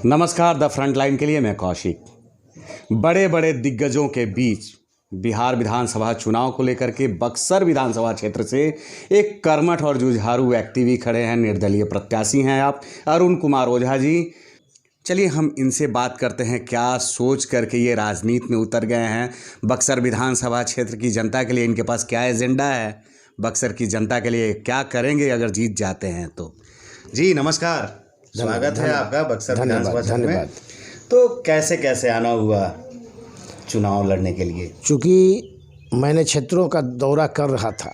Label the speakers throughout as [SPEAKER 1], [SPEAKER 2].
[SPEAKER 1] नमस्कार। The front line के लिए मैं कौशिक। बड़े बड़े दिग्गजों के बीच बिहार विधानसभा चुनाव को लेकर के बक्सर विधानसभा क्षेत्र से एक कर्मठ और जुझारू व्यक्ति भी खड़े हैं। निर्दलीय प्रत्याशी हैं आप, अरुण कुमार ओझा जी। चलिए हम इनसे बात करते हैं, क्या सोच करके ये राजनीति में उतर गए हैं। बक्सर विधानसभा क्षेत्र की जनता के लिए इनके पास क्या एजेंडा है, बक्सर की जनता के लिए क्या करेंगे अगर जीत जाते हैं तो। जी नमस्कार, स्वागत है आपका बक्सर विधानसभा क्षेत्र में। तो कैसे कैसे आना हुआ चुनाव लड़ने के लिए?
[SPEAKER 2] चूँकि मैंने क्षेत्रों का दौरा कर रहा था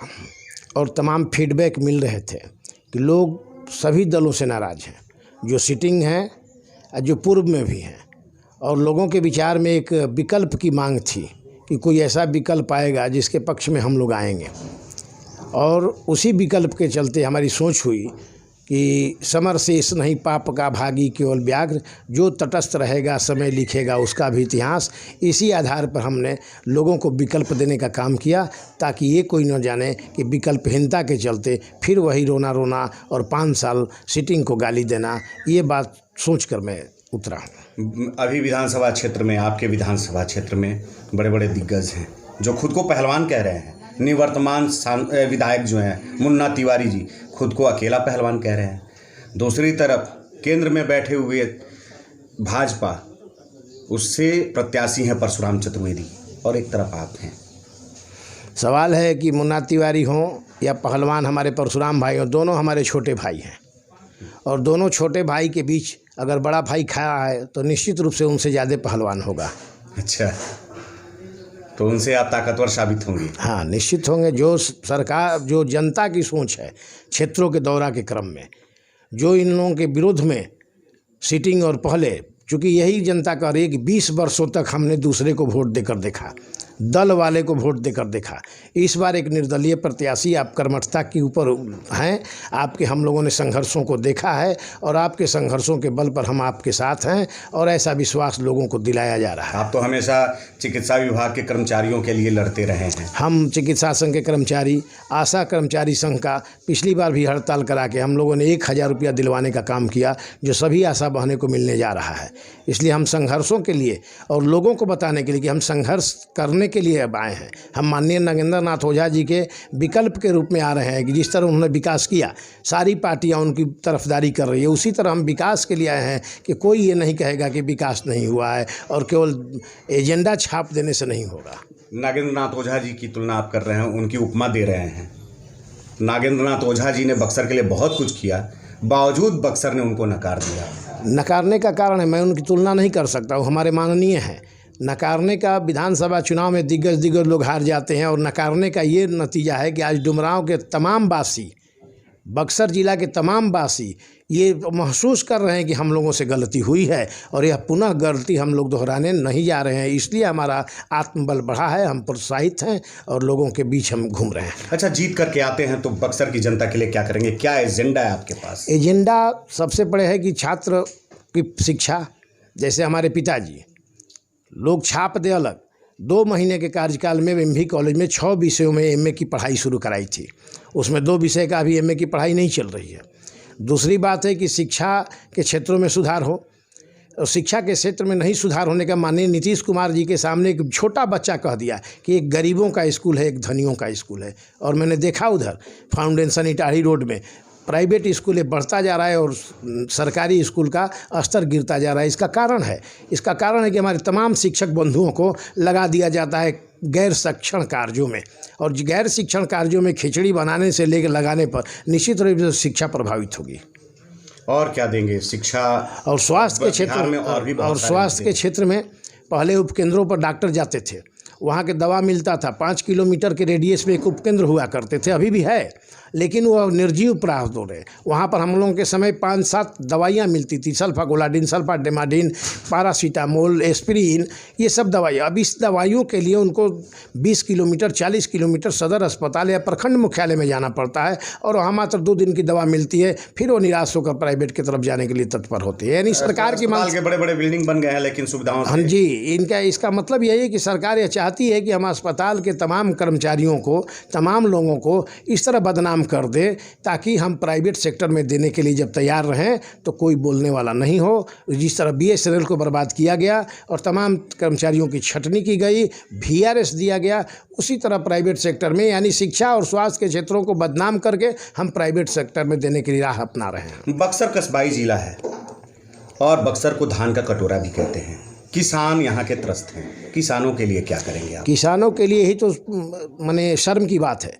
[SPEAKER 2] और तमाम फीडबैक मिल रहे थे कि लोग सभी दलों से नाराज़ हैं, जो सिटिंग हैं जो पूर्व में भी हैं, और लोगों के विचार में एक विकल्प की मांग थी कि कोई ऐसा विकल्प आएगा जिसके पक्ष में हम लोग आएंगे। और उसी विकल्प के चलते हमारी सोच हुई कि समर शेष नहीं पाप का भागी केवल व्याघ्र, जो तटस्थ रहेगा समय लिखेगा उसका भी इतिहास। इसी आधार पर हमने लोगों को विकल्प देने का काम किया, ताकि ये कोई न जाने कि विकल्पहीनता के चलते फिर वही रोना रोना और 5 साल सिटिंग को गाली देना। ये बात सोच कर मैं उतरा हूँ।
[SPEAKER 1] अभी विधानसभा क्षेत्र में, आपके विधानसभा क्षेत्र में बड़े बड़े दिग्गज हैं जो खुद को पहलवान कह रहे हैं। निवर्तमान विधायक जो हैं मुन्ना तिवारी जी खुद को अकेला पहलवान कह रहे हैं। दूसरी तरफ केंद्र में बैठे हुए भाजपा, उससे प्रत्याशी हैं परशुराम चतुर्वेदी, और एक तरफ आप हैं।
[SPEAKER 2] सवाल है कि मुन्ना तिवारी हों या पहलवान हमारे परशुराम भाई हों, दोनों हमारे छोटे भाई हैं। और दोनों छोटे भाई के बीच अगर बड़ा भाई खड़ा है तो निश्चित रूप से उनसे ज़्यादा पहलवान होगा।
[SPEAKER 1] अच्छा, तो उनसे आप ताकतवर साबित होंगे? हाँ,
[SPEAKER 2] निश्चित होंगे। जो सरकार, जो जनता की सोच है क्षेत्रों के दौरा के क्रम में, जो इन लोगों के विरोध में सिटिंग और पहले, चूँकि यही जनता कह रही है कि 20 वर्षों तक हमने दूसरे को वोट देकर देखा, दल वाले को वोट देकर देखा। इस बार एक निर्दलीय प्रत्याशी, आप कर्मठता के ऊपर हैं, आपके हम लोगों ने संघर्षों को देखा है और आपके संघर्षों के बल पर हम आपके साथ हैं, और ऐसा विश्वास लोगों को दिलाया जा रहा है।
[SPEAKER 1] आप तो हमेशा चिकित्सा विभाग के कर्मचारियों के लिए लड़ते रहे हैं।
[SPEAKER 2] हम चिकित्सा संघ के कर्मचारी, आशा कर्मचारी संघ का पिछली बार भी हड़ताल करा के हम लोगों ने 1000 रुपया दिलवाने का काम किया, जो सभी आशा बहनों को मिलने जा रहा है। इसलिए हम संघर्षों के लिए और लोगों को बताने के लिए कि हम संघर्ष करने के लिए अब आए हैं। हम माननीय नागेंद्र नाथ ओझा जी के विकल्प के रूप में आ रहे हैं कि जिस तरह उन्होंने विकास किया, सारी पार्टियां उनकी तरफदारी कर रही है, उसी तरह हम विकास के लिए आए हैं कि कोई ये नहीं कहेगा कि विकास नहीं हुआ है, और केवल एजेंडा छाप देने से नहीं होगा।
[SPEAKER 1] नागेंद्र नाथ ओझा जी की तुलना आप कर रहे हैं, उनकी उपमा दे रहे हैं। नागेंद्र नाथ ओझा जी ने बक्सर के लिए बहुत कुछ किया, बावजूद बक्सर ने उनको नकार दिया।
[SPEAKER 2] नकारने का कारण है, मैं उनकी तुलना नहीं कर सकता, वो हमारे माननीय हैं। नकारने का, विधानसभा चुनाव में दिग्गज लोग हार जाते हैं, और नकारने का ये नतीजा है कि आज डुमरांव के तमाम वासी, बक्सर जिला के तमाम वासी ये महसूस कर रहे हैं कि हम लोगों से गलती हुई है, और यह पुनः गलती हम लोग दोहराने नहीं जा रहे हैं। इसलिए हमारा आत्मबल बढ़ा है, हम प्रोत्साहित हैं और लोगों के बीच हम घूम रहे हैं।
[SPEAKER 1] अच्छा, जीत करके आते हैं तो बक्सर की जनता के लिए क्या करेंगे, क्या एजेंडा है आपके पास?
[SPEAKER 2] एजेंडा सबसे बड़े है कि छात्र की शिक्षा, जैसे हमारे पिताजी लोग छाप दे अलग 2 महीने के कार्यकाल में एमवी कॉलेज में 6 विषयों में एमए की पढ़ाई शुरू कराई थी। उसमें 2 विषय का अभी एमए की पढ़ाई नहीं चल रही है। दूसरी बात है कि शिक्षा के क्षेत्रों में सुधार हो, और शिक्षा के क्षेत्र में नहीं सुधार होने का माननीय नीतीश कुमार जी के सामने एक छोटा बच्चा कह दिया कि एक गरीबों का स्कूल है, एक धनियों का स्कूल है। और मैंने देखा उधर फाउंडेशन इटाढ़ी रोड में प्राइवेट स्कूलें बढ़ता जा रहा है और सरकारी स्कूल का स्तर गिरता जा रहा है। इसका कारण है कि हमारे तमाम शिक्षक बंधुओं को लगा दिया जाता है गैर शिक्षण कार्यों में, और गैर शिक्षण कार्यों में खिचड़ी बनाने से लेकर लगाने पर निश्चित रूप से शिक्षा प्रभावित होगी।
[SPEAKER 1] और क्या देंगे? शिक्षा
[SPEAKER 2] और स्वास्थ्य के क्षेत्र में, और स्वास्थ्य के क्षेत्र में पहले उपकेंद्रों पर डॉक्टर जाते थे, वहाँ के दवा मिलता था। 5 किलोमीटर के रेडियस में एक उपकेंद्र हुआ करते थे, अभी भी है, लेकिन वो निर्जीव प्राप्त हो रहे। वहाँ पर हम लोगों के समय 5-7 दवाइयाँ मिलती थी, सल्फागोलाडिन, सल्फाडेमाडिन, पैरासीटामोल, एस्पिरिन, ये सब दवाइयाँ। अब इस दवाइयों के लिए उनको 20 किलोमीटर 40 किलोमीटर सदर अस्पताल या प्रखंड मुख्यालय में जाना पड़ता है, और वहाँ मात्र 2 दिन की दवा मिलती है, फिर वो निराश होकर प्राइवेट की तरफ जाने के लिए तत्पर होते हैं। यानी सरकार की मांग,
[SPEAKER 1] बड़े बड़े बिल्डिंग बन गए हैं लेकिन सुविधाओं,
[SPEAKER 2] हाँ जी, इसका मतलब यही है कि सरकार यह चाहती है कि हम अस्पताल के तमाम कर्मचारियों को, तमाम लोगों को इस तरह बदनाम काम कर दे, ताकि हम प्राइवेट सेक्टर में देने के लिए जब तैयार रहें तो कोई बोलने वाला नहीं हो। जिस तरह BSNL को बर्बाद किया गया और तमाम कर्मचारियों की छटनी की गई, VRS दिया गया, उसी तरह प्राइवेट सेक्टर में यानी शिक्षा और स्वास्थ्य के क्षेत्रों को बदनाम करके हम प्राइवेट सेक्टर में देने के लिए राह अपना रहे हैं।
[SPEAKER 1] बक्सर कस्बाई जिला है और बक्सर को धान का कटोरा भी कहते हैं। किसान यहाँ के त्रस्त हैं, किसानों के लिए क्या करेंगे आप?
[SPEAKER 2] किसानों के लिए ही तो माने शर्म की बात है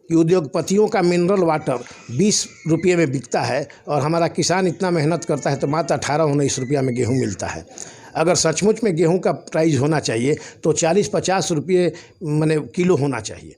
[SPEAKER 2] कि उद्योगपतियों का मिनरल वाटर 20 रुपये में बिकता है और हमारा किसान इतना मेहनत करता है तो मात्र 18-19 रुपया में गेहूँ मिलता है। अगर सचमुच में गेहूं का प्राइस होना चाहिए तो 40-50 रुपये माने किलो होना चाहिए,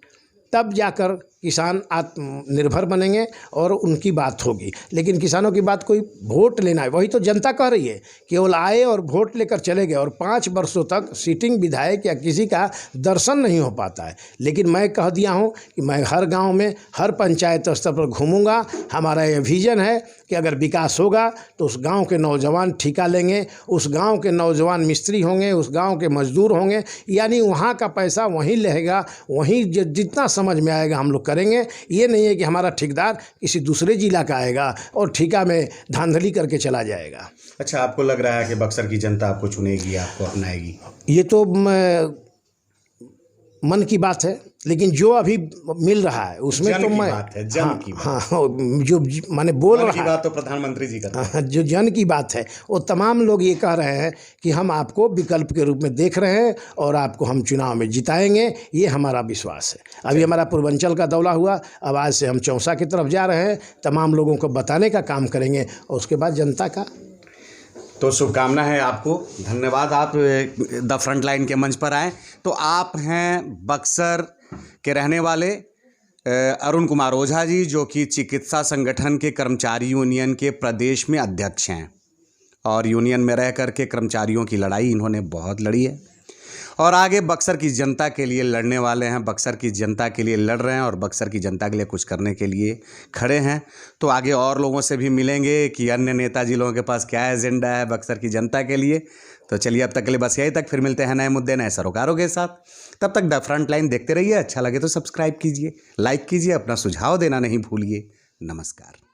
[SPEAKER 2] तब जाकर किसान आत्मनिर्भर बनेंगे और उनकी बात होगी। लेकिन किसानों की बात कोई वोट लेना है, वही तो जनता कह रही है, केवल आए और वोट लेकर चले गए और 5 वर्षों तक सिटिंग विधायक या किसी का दर्शन नहीं हो पाता है। लेकिन मैं कह दिया हूं कि मैं हर गांव में, हर पंचायत स्तर पर घूमूंगा। हमारा ये विजन है कि अगर विकास होगा तो उस गाँव के नौजवान ठेका लेंगे, उस गाँव के नौजवान मिस्त्री होंगे, उस गाँव के मजदूर होंगे, यानी वहाँ का पैसा वहीं रहेगा, वहीं जितना समझ में आएगा हम लोग करेंगे। ये नहीं है कि हमारा ठेकेदार किसी दूसरे जिला का आएगा और ठेका में धांधली करके चला जाएगा।
[SPEAKER 1] अच्छा, आपको लग रहा है कि बक्सर की जनता आपको चुनेगी, आपको अपनाएगी?
[SPEAKER 2] ये तो मन की बात है, लेकिन जो अभी मिल रहा है उसमें तो मैं जो माने बोल रहा है,
[SPEAKER 1] बात तो प्रधानमंत्री जी का
[SPEAKER 2] जो जन की बात है, वो तमाम लोग ये कह रहे हैं कि हम आपको विकल्प के रूप में देख रहे हैं और आपको हम चुनाव में जिताएंगे, ये हमारा विश्वास है। अभी हमारा पूर्वांचल का दौरा हुआ, अब आज से हम चौसा की तरफ जा रहे हैं, तमाम लोगों को बताने का काम करेंगे और उसके बाद जनता का।
[SPEAKER 1] तो शुभकामना है आपको, धन्यवाद। आप द फ्रंट लाइन के मंच पर आए। तो आप हैं बक्सर के रहने वाले अरुण कुमार ओझा जी, जो कि चिकित्सा संगठन के कर्मचारी यूनियन के प्रदेश में अध्यक्ष हैं और यूनियन में रह कर के कर्मचारियों की लड़ाई इन्होंने बहुत लड़ी है और आगे बक्सर की जनता के लिए लड़ने वाले हैं। बक्सर की जनता के लिए लड़ रहे हैं और बक्सर की जनता के लिए कुछ करने के लिए खड़े हैं। तो आगे और लोगों से भी मिलेंगे कि अन्य नेताजी लोगों के पास क्या एजेंडा है बक्सर की जनता के लिए। तो चलिए, अब तक के लिए बस यही तक, फिर मिलते हैं नए मुद्दे, नए सरोकारों के साथ। तब तक द फ्रंट लाइन देखते रहिए। अच्छा लगे तो सब्सक्राइब कीजिए, लाइक कीजिए, अपना सुझाव देना नहीं भूलिए। नमस्कार।